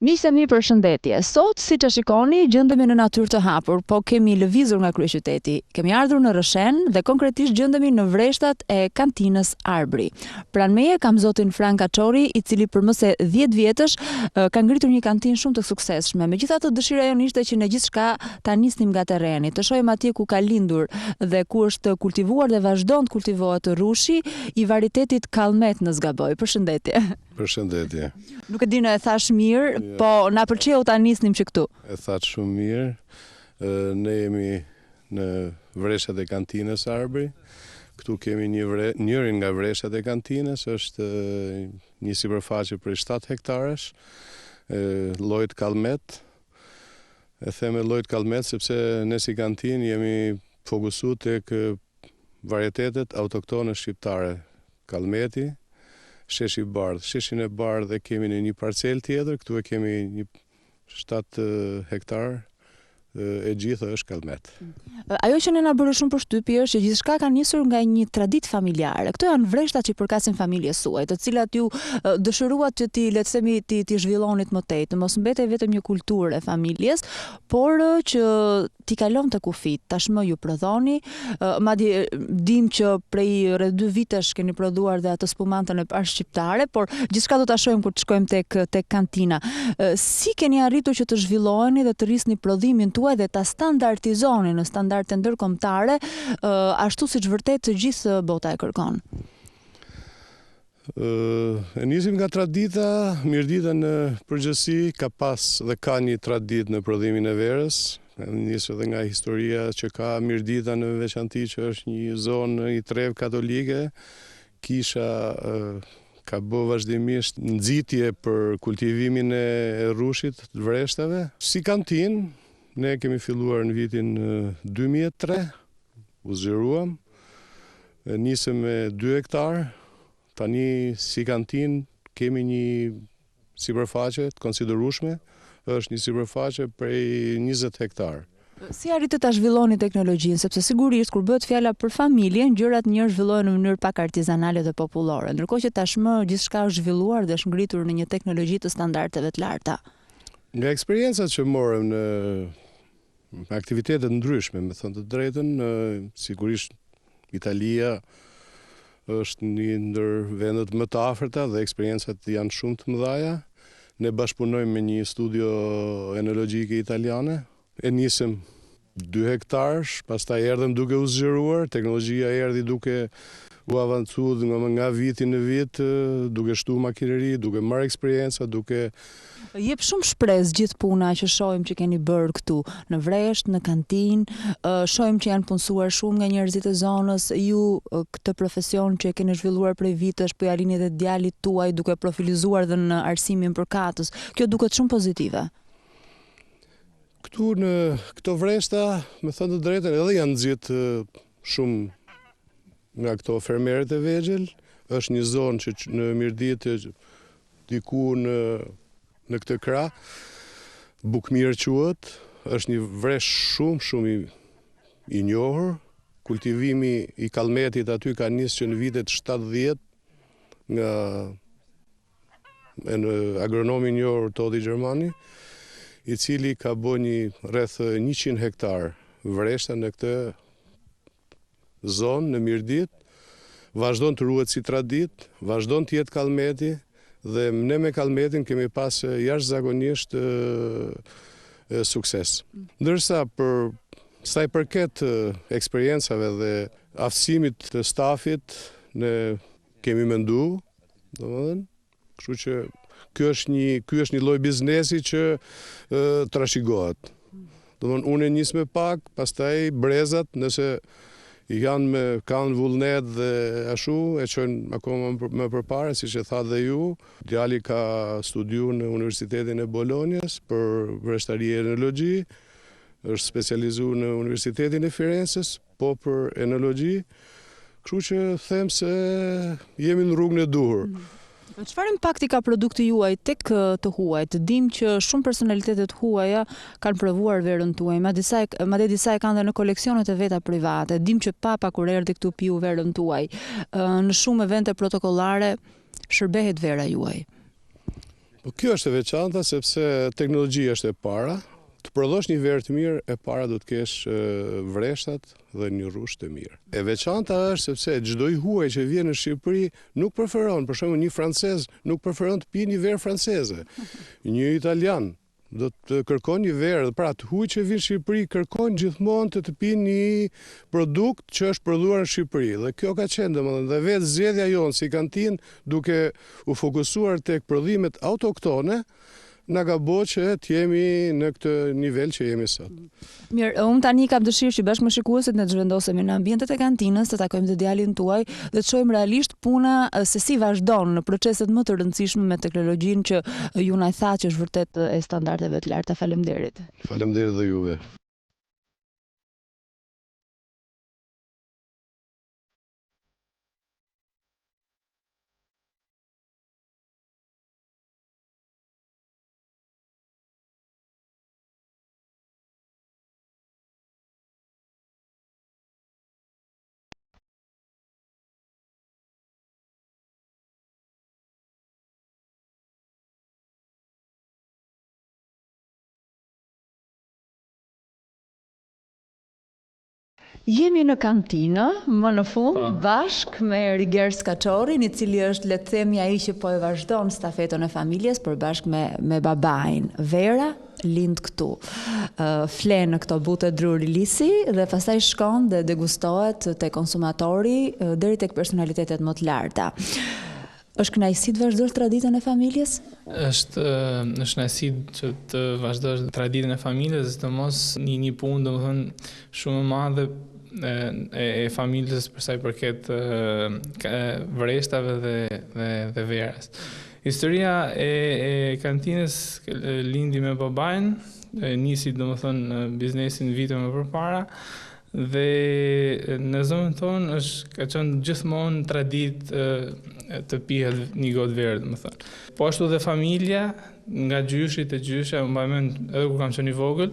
Miqtë e mi, përshëndetje. Sot, siç e shikoni, gjendemi në natyrë të hapur, po kemi lëvizur nga kryeqyteti. Kemi ardhur në Rëshen dhe konkretisht gjendemi në vreshtat e kantinës Arbri. Pranë meje kam zotin Frank Kaçori, i cili për më se 10 vjetësh ka ngritur një kantinë shumë të suksesshme. Megjithatë, dëshira jonë ishte që ne gjithçka ta nisnim nga terreni, të shohim atje ku ka lindur dhe ku është kultivuar dhe vazhdon të kultivohet rushi i varitetit Kallmet në Zgaboj. Përshëndetje. Përshëndetje. Nuk e di në e thash mirë, po na pëlqeu ta nisnim që këtu. E thatë shumë mirë. Ne jemi në vreshat e kantinës Arbri. Këtu kemi njërin nga vreshat e kantinës, është një sipërfaqe për 7 hektarësh, llojit Kallmet. E them llojit Kallmet sepse ne si kantinë jemi fokusuar tek varietetet autoktone shqiptare. Kallmeti, sheshi bardh. Sheshin e bardh e kemi në një parcel tjetër, këtu e kemi një 7 hektar, e gjitha është Kallmet. Ajo që ne na bëri shumë përshtypje është që gjithçka ka nisur nga një traditë familjare. Këto janë vreshtat që përkasin familjes suaj, të cilat ju dëshiruat që ti zhvillonit më tej, të mos mbetej vetëm një kulturë e familjes, por që ti kalon të kufit. Tashmë ju prodhoni, madje dim që prej rreth 2 vitesh keni prodhuar dhe atë spumantën e parë shqiptare, por gjithçka do ta shohim kur të shkojmë tek kantina. Si keni arritur që të zhvilloheni dhe të rrisni prodhimin tuaj dhe ta standardizoni në standarde ndërkombëtare, ashtu siç vërtet të gjithë bota e kërkon? E nisim nga tradita, mirdita në përgjithësi ka pas dhe ka një traditë në prodhimin e verës. Nisë edhe nga historia që ka mirdita në veçanti që është një zonë i trevë katolike. Kisha ka bë vazhdimisht nxitje për kultivimin e rushit të vreshtave. Si kantinë, ne kemi filluar në vitin 2003, u zgjeruam, nisëm me 2 hektar, tani si kantinë kemi një sipërfaqe të konsiderueshme, është një sipërfaqe prej 20 hektar. Si arritët ta zhvilloni teknologjinë, sepse sigurisht kur bëhet fjala për familjen, gjërat njëherë zhvillohen në mënyrë pak artizanale dhe popullore, ndërkohë që tashmë gjithçka është zhvilluar dhe është ngritur në një teknologji të standardeve të larta. Nga eksperiencat që morëm në aktivitetet ndryshme, me thënë të drejtën, sigurisht Italia është një ndër vendet më të afërta dhe eksperiencat janë shumë të mëdha. Ne bashkëpunojmë me një studio enologjike italiane. E nisëm 2 hektarësh, pastaj erdhëm duke u zgjeruar, teknologjia erdhi duke u avancuar nga viti në vit, duke shtuar makineri, duke marrë eksperjenca, duke jep shumë shpresë gjithë puna që shohim që keni bërë këtu në vresht, në kantinë, shohim që janë punësuar shumë nga njerëzit e zonës, ju këtë profesion që e keni zhvilluar prej vitesh, po ja lini edhe djalit tuaj duke profilizuar dhe në arsimin për katës. Kjo duket shumë pozitive. Këtu në këto vreshta, me thënë të drejtën, edhe janë nxit shumë nga këto fermerët e vegjël. Është një zonë që në mirëditë diku në këtë krah, Bukmir quhet, është një vresh shumë i njohur. Kultivimi i Kallmetit aty ka nisë që në vitet 70 nga agronomi i njohur Todi Gjermani, i cili ka bë një rreth 100 hektar vreshta në këtë zonë në mirëditë, vazhdon të ruhet si traditë, vazhdon të jetë Kallmeti dhe ne me Kallmetin kemi pas jashtëzakonisht sukses. Ndërsa për sa i përket eksperiencave dhe aftësimit të stafit, ne kemi menduar, domethënë, kështu që ky është një lloj biznesi që trashëgohet. Domethënë unë nis me pak, pastaj brezat, nëse kanë vullnet dhe ashtu, e çojnë akoma më përpara, siç e tha dhe ju. Djali ka studiuar në Universitetin e Bolonjës për vreshtari e enologji, është specializuar në Universitetin e Firenzës, po për enologji, kështu që them se jemi në rrugën e duhur. Çfarë impakti ka produkti juaj tek të huajt? Dim që shumë personalitetet huaja kanë provuar verën tuaj, madje disa e kanë dhe në koleksionet e veta private. Dim që Papa kur erdhi këtu piu verën tuaj. Në shumë evente protokollare shërbehet vera juaj. Po kjo është e veçanta sepse teknologjia është e para. Të prodhosh një verë të mirë, e para do të kesh vreshtat dhe një rrushë të mirë. E veçanta është sepse çdo i huaj që vjen në Shqipëri nuk preferon, për shembull një francez nuk preferon të pijë një verë franceze. Një italian do të kërkon një verë, pra të huaj që vjen në Shqipëri kërkon gjithmonë të pinë një produkt që është prodhuar në Shqipëri. Dhe kjo ka qenë domethënë dhe vetë zgjedhja jonë si kantinë duke u fokusuar tek prodhimet autoktone, na ka bërë që të jemi në këtë nivel që jemi sot. Mirë, unë tani kam dëshirë që bashkë me shikuesit ne të zhvendosemi në ambientet e kantinës, të takojmë të djalin tuaj dhe të shohim realisht puna se si vazhdon në proceset më të rëndësishme me teknologjinë që ju na tha që është vërtet e standardeve të larta. Faleminderit. Faleminderit dhe juve. Jemi në kantinë, më në fund, bashkë me Riger Skaçorin, i cili është, le të themi, ai që po e vazhdon stafetën e familjes, por bashkë me babain. Vera lind këtu. Flen në këto bute Drurilisi dhe pastaj shkon dhe degustohet te konsumatori deri tek personalitetet më të larta. Është kënaqësi të vazhdosh traditën e familjes? Është kënaqësi që të vazhdosh traditën e familjes, sidomos një punë domethënë shumë e madhe e familjes për sa i përket vreshtave dhe verës. Historia e kantinës lindi me babain, nisi domethënë biznesin vite më përpara. Dhe në zonën tonë ka qenë gjithmonë traditë të pihet një gotë verë, domethënë. Po ashtu dhe familja, nga gjyshi te gjysha, mbaj mend edhe kur kam qenë i vogël,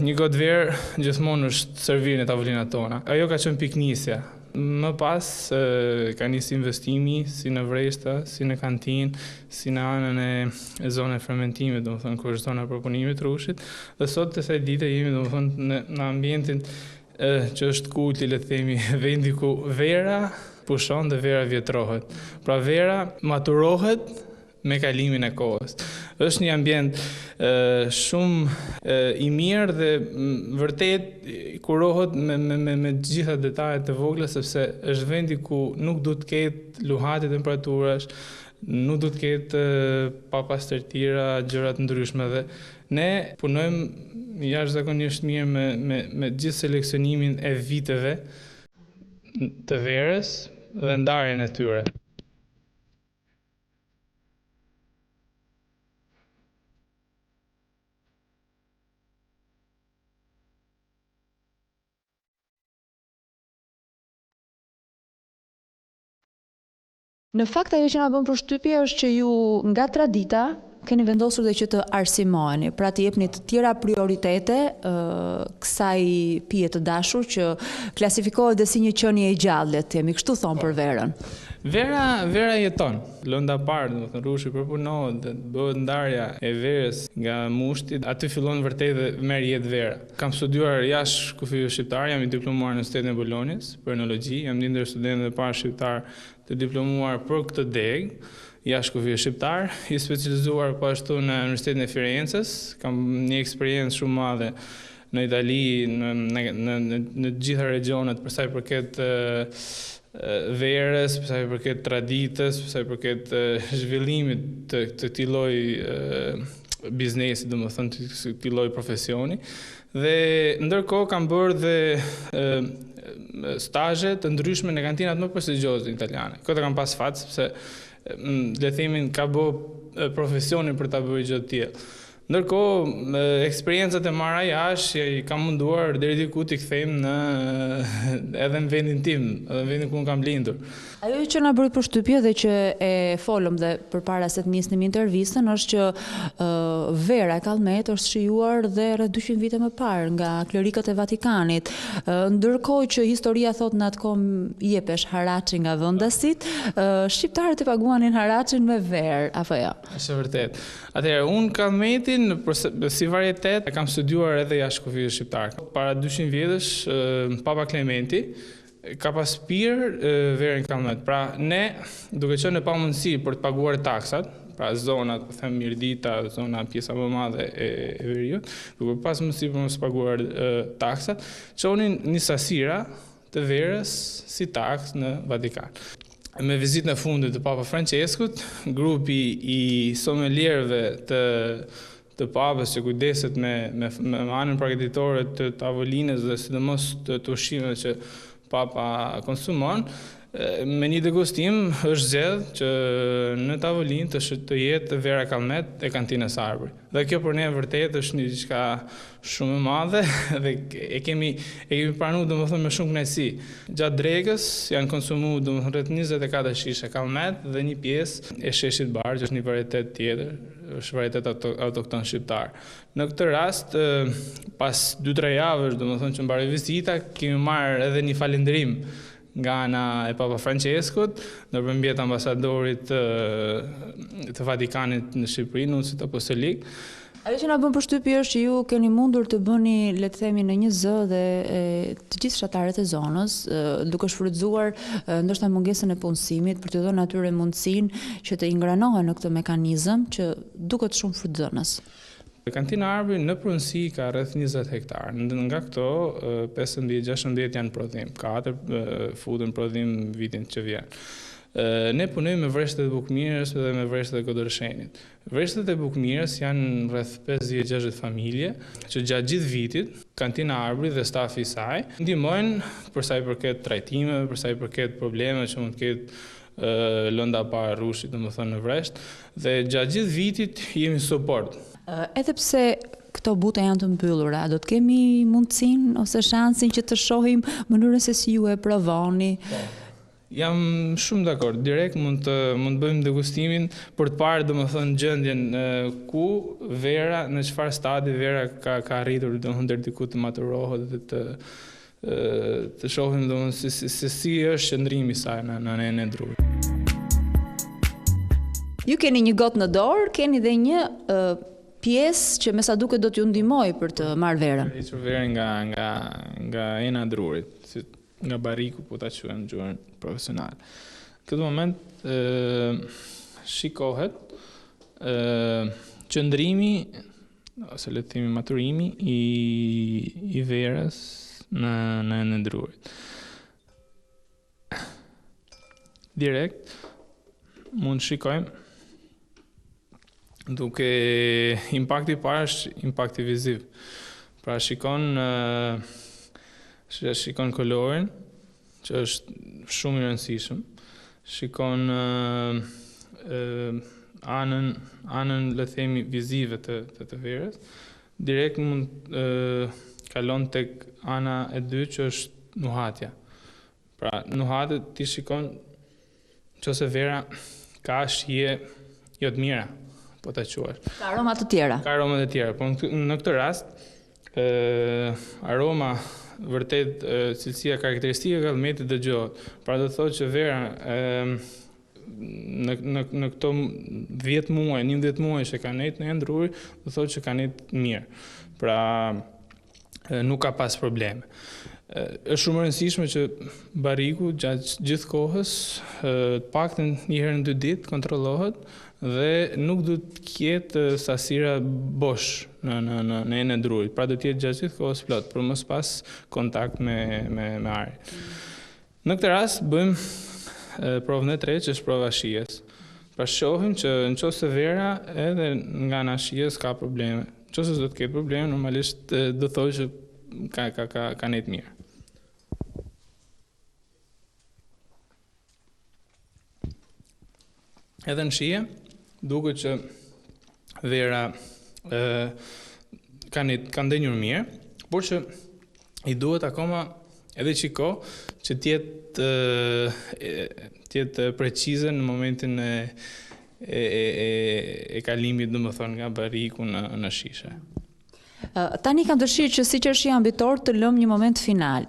një gotë verë gjithmonë është servirë në tavolinat tona. Ajo ka qenë piknisja. Më pas ka nisi investimi si në vreshta, si në kantinë, si në anën e zonën e fermentimit, domethënë kur është zona e përpunimit të rushit, dhe sot të kësaj dite jemi domethënë në ambientin që është kulti, le të themi, vendi ku vera pushon dhe vera vjetrohet. Pra vera maturohet me kalimin e kohës. Është një ambient shumë i mirë dhe vërtet kurohet me gjitha detajet e vogla, sepse është vendi ku nuk du të ketë luhati temperaturash, nuk du të ketë papastërtira, gjërat ndryshme dhe ne punojmë jashtëzakonisht mirë me gjithë seleksionimin e viteve të verës dhe ndarjen e tyre. Në fakt ajo që na bën përshtypje është që ju nga tradita keni vendosur dhe që të arsimoheni, pra të jepni të tjera prioritete kësaj pije të dashur që klasifikohet dhe si një qenie e gjallë, le të themi, kështu thon për verën. Vera jeton. Lënda parë, domethënë rushi përpunohet dhe bëhet ndarja e verës nga mushti, aty fillon vërtet dhe merr jetë vera. Kam studiuar jashtë kufive shqiptar, jam i diplomuar në Universitetin e Bolonjës për enologji, jam një ndër studentët e parë shqiptar të diplomuar për këtë degë, jashtë kufive shqiptar, i specializuar po ashtu në Universitetin e Firencës, kam një eksperiencë shumë madhe në Itali, në gjitha regionet për sa i përket verës, për sa i përket traditës, për sa i përket zhvillimit të këtij lloji biznesi, domethënë të këtij lloji profesioni. Dhe ndërkohë kam bërë dhe stazhe të ndryshme në kantinat më prestigjioze italiane. Këtë kam pas fat sepse le të themi ka bë profesionin për ta bërë gjë të tillë. Ndërkohë, eksperiencat e marra jashtë i kam munduar deri diku t'i kthejmë edhe në vendin tim, edhe në vendin ku kam lindur. Ajo që na bëri përshtypje dhe që e folëm dhe përpara se të nisnim intervistën është që vera e Kallmet është shijuar dhe rreth 200 vite më parë nga klerikët e Vatikanit. Ndërkohë që historia thot në atë kohë jepesh haraçi nga vendasit, shqiptarët e paguanin haraçin me verë, apo jo? Është vërtet. Atëherë, unë Kallmetin si varietet e kam studiuar edhe jashtë kufijës shqiptare. Para 200 vjetësh, Papa Klementi ka pas pirë verën Kallmet. Pra, ne, duke qenë në pamundësi për të paguar taksat, pra zonat, po them Mirdita, zona pjesa më madhe e veriut, duke pas mundësi për mos paguar taksat, çonin një sasira të verës si taks në Vatikan. Me vizitën e fundit të Papa Franceskut, grupi i sommelierëve të papës që kujdeset me anën përgatitore të tavolinës dhe sidomos të ushqimeve që Papa konsumon, me një degustim është zgjedh që në tavolinë të jetë vera Kallmet e kantinës Arbëri. Dhe kjo për ne vërtet është një diçka shumë e madhe dhe e kemi pranuar domethënë me shumë kënaqësi. Gjatë drekës janë konsumuar domethënë rreth 24 shishe Kallmet dhe një pjesë e sheshit bar, që është një varietet tjetër, është varietet autokton shqiptar. Në këtë rast, pas 2-3 javësh, domethënë që mbaroi vizita, kemi marrë edhe një falënderim nga ana e Papa Franceskut, ndërmjet ambasadorit të Vatikanit në Shqipëri, nunsit apostolik. Ajo që na bën përshtypje është që ju keni mundur të bëni, le të themi, në një zë dhe të gjithë fshatarët e zonës, duke shfrytzuar ndoshta mungesën e punësimit për të dhënë atyre mundësinë që të ingranohen në këtë mekanizëm që duket shumë frutëdhënës. Kantina Arbëri në pronësi ka rreth 20 hektarë. Nga këto 15-16 janë prodhim, 4 futen prodhim vitin që vjen. Ne punojmë me vreshtet e Bukmirës dhe me vreshtet e Kodërshenit. Vreshtet e Bukmirës janë rreth 50-60 familje që gjatë gjithë vitit Kantina Arbëri dhe stafi i saj ndihmojnë për sa i përket trajtimeve, për sa i përket problemeve që mund të ketë lënda pa rrushit, domethënë në vresht, dhe gjatë gjithë vitit jemi suport. Edhe pse këto bute janë të mbyllura, do të kemi mundësinë ose shansin që të shohim mënyrën se si ju e provoni? Jam shumë dakord. Direkt mund të bëjmë degustimin për të parë domethënë gjendjen ku vera, në çfarë stadi vera ka arritur domethënë deri diku të maturohet dhe të shohim domethënë se si është qëndrimi i saj në anën e drurit. Ju keni një gotë në dorë, keni dhe një pjesë që me sa duket do t'ju ndihmoj për të marrë verën. Hequr verën nga ena e drurit, nga bariku, po ta quajmë në gjuhën profesionale. Në këtë moment shikohet qëndrimi ose le të themi maturimi i verës në enën e drurit. Direkt mund shikojmë duke impakti i parë është impakti viziv. Pra shikon kolorin, që është shumë i rëndësishëm. Shikon anën le të themi vizive të verës. Direkt mund kalon tek ana e dytë që është nuhatja. Pra nuhatët ti shikon nëse vera ka shije jo të mira, po ta quash. Ka aroma të tjera. Ka aroma të tjera, po në këtë rast aroma vërtet cilësia karakteristike e Kallmetit dëgjohet. Pra do të thotë që vera në këto 10 muaj, 11 muaj që ka nejtë në enën e drurit, do të thotë që ka nejtë mirë. Pra nuk ka pas probleme. Është shumë e rëndësishme që bariku gjatë gjithë kohës, të paktën një herë në 2 ditë kontrollohet dhe nuk do të ketë sasira bosh në enën e drurit. Pra do të jetë gjatë gjithë kohës plot për mos pas kontakt me ajrin. Në këtë rast bëjmë provën e tretë, që është prova shijes. Pra shohim që nëse vera edhe nga ana shijes ka probleme. Nëse do të ketë probleme, normalisht do thotë që ka nejtë mirë. Edhe në shije, duket që vera ka ndenjur mirë, por që i duhet akoma edhe qiko që tjetë precize në momentin e kalimit domethënë nga bariku në shishe. Tani kam dëshirë që si qershi ambitor të lëm një moment final.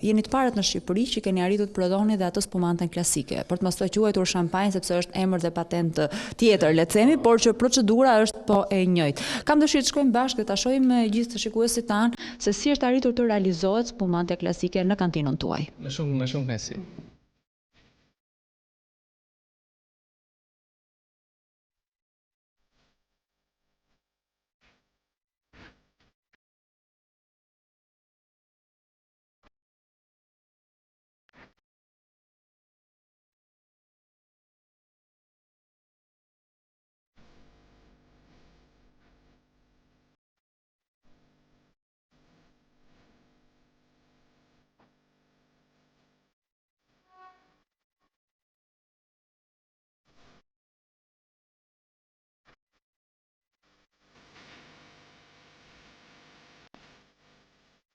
Jeni të parët në Shqipëri që keni arritur të prodhoni dhe atë spumantën klasike, për të mos të quajtur shampanjë sepse është emër dhe patent tjetër, le të themi, por që procedura është po e njëjtë. Kam dëshirë të shkojmë bashkë dhe ta shohim me gjithë të shikuesit tanë se si është arritur të realizohet spumantja klasike në kantinën tuaj. Me shumë kënaqësi.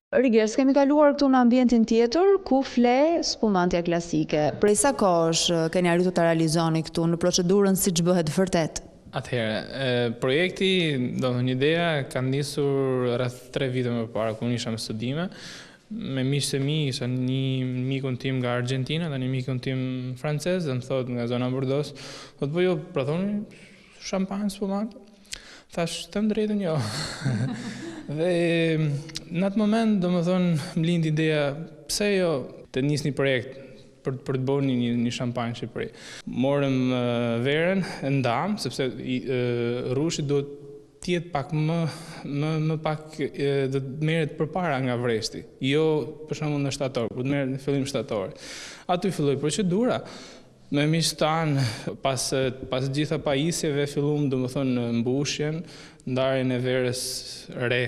Rigjes, kemi kaluar këtu në ambientin tjetër, ku fle spumantja klasike. Prej sa kohësh keni arritur të realizoni këtu në procedurën siç bëhet vërtet? Atëherë, projekti, domethënë ideja ka nisur rreth 3 vite më parë kur isha me studime. Me miqtë e mi, isha një mikun tim nga Argentina dhe një mikun tim francez, dhe më thot nga zona Bordeaux, thot po jo, prodhoni shampanjë spumant? Thash, të më drejtën jo. Dhe në atë moment, do më thonë, më lindi ideja, pse jo të nis një projekt për të bërë një shampanjë në Shqipëri. Morëm verën, e ndam, sepse rrushi do tjetë pak më pak do të merret përpara nga vreshti. Jo për shembull në shtator, por të merret në fillim shtator. Aty filloi procedura. Me miqtë tanë, pas gjitha pajisjeve, filluam domethënë mbushjen, ndarjen e verës re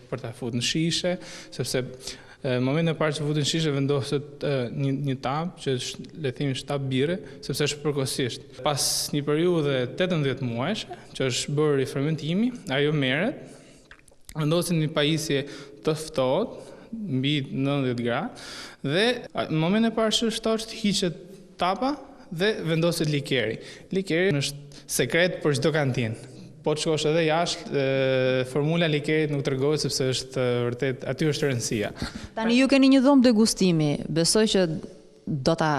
për ta futur në shishe, sepse momentin e parë që futet në shishe vendoset një tap, që është le të themi tap bire, sepse është përkohësisht. Pas një periudhe 18 muajsh, që është bërë fermentimi, ajo merret, vendoset një pajisje të ftohtë, mbi 90 gradë, dhe në momentin e parë që shtohet hiqet tapa dhe vendoset likeri. Likeri është sekret për çdo kantinë. Po të shkosh edhe jashtë, formula likerit nuk tregohet sepse është vërtet aty është rëndësia. Tani ju keni një dhomë degustimi. Besoj që do ta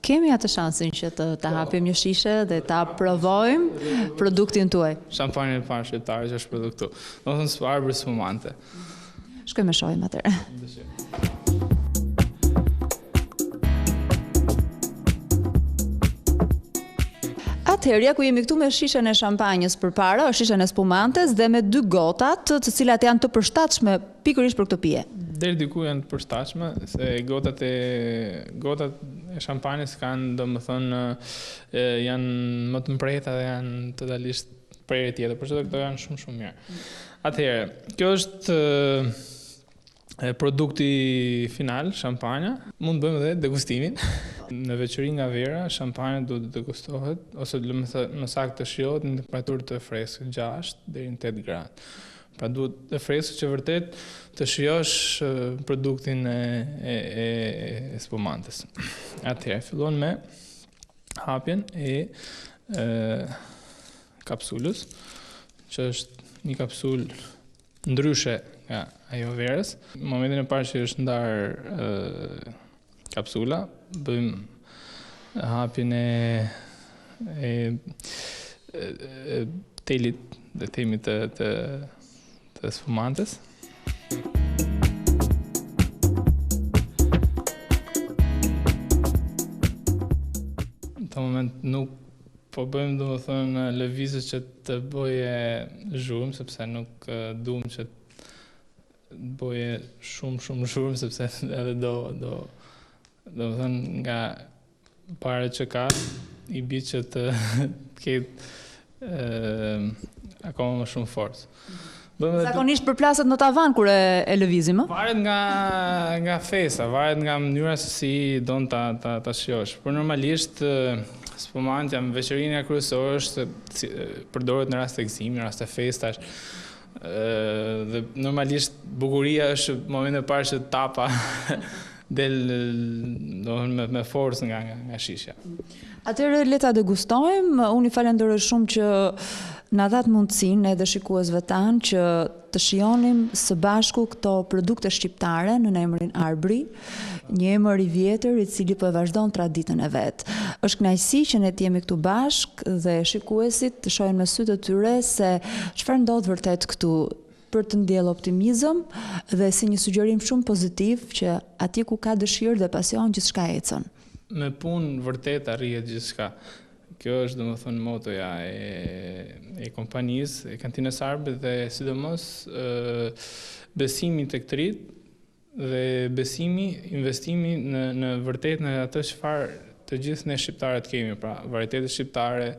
kemi atë shansin që të hapim një shishe dhe ta provojmë produktin tuaj. Shampanjën e parë shqiptare që është produktu. Domethënë arbër spumante. Shkojmë e shohim atëherë. Atëherë, ku jemi këtu me shishen e shampanjës përpara, është shishen e spumantes dhe me 2 gotat, të cilat janë të përshtatshme pikërisht për këtë pije. Deri diku janë të përshtatshme, se gotat e shampanjës kanë, domethënë, janë më të mprehta dhe janë totalisht prerje tjetër, por këto janë shumë mirë. Atëherë, kjo është produkti final, shampanja. Mund bëjmë edhe degustimin. Në veçori nga vera, shampanja duhet të degustohet, ose më saktë të shijohet në temperaturë të freskët, 6 deri në 8 gradë. Pra duhet të freskët që vërtet të shijosh produktin e spumantes. Atëherë, fillon me hapjen e kapsulës, që është një kapsul ndryshe nga ajo verës. Në momentin e parë që është ndarë kapsula, bëjmë hapjen e telit dhe themi të sfumantes. Në të moment nuk po bëjmë domethënë lëvizje që të bëje zhurmë, sepse nuk duam që të bëje shumë zhurmë, sepse edhe do thënë nga pare që ka, i bi që të ketë akoma më shumë forcë. Zakonisht përplaset në tavan kur e lëvizim, ë? Varet nga fesa, varet nga mënyra se si don ta shijosh. Por normalisht spumantja me veçorinë kryesore është përdoret në rast të ekzimi, në rast të festash. Dhe normalisht bukuria është momentin e parë që tapa del me forcë nga shishja. Atëherë le ta degustojmë. Unë i falenderoj shumë që na dhat mundësinë edhe shikuesve tanë që të shijonim së bashku këto produkte shqiptare në emrin Arbri, një emër i vjetër i cili po e vazhdon traditën e vet. Është kënaqësi që ne të jemi këtu bashkë dhe shikuesit të shohin me sytë e tyre se çfarë ndodh vërtet këtu, për të ndjellë optimizëm dhe si një sugjerim shumë pozitiv që atje ku ka dëshirë dhe pasion gjithçka ecën. Me punë vërtet arrihet gjithçka. Kjo është domethënë motoja e kompanisë, e Kantinës Arbrit dhe sidomos besimi tek të rit dhe besimi, investimi në vërtet në atë çfarë të gjithë ne shqiptarët kemi, pra varietetet shqiptare,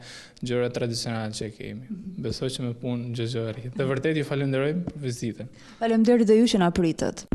gjëra tradicionale që kemi. Besoj që me punë gjë arrihet. Dhe vërtet ju falenderoj për vizitën. Faleminderit dhe ju që na pritët.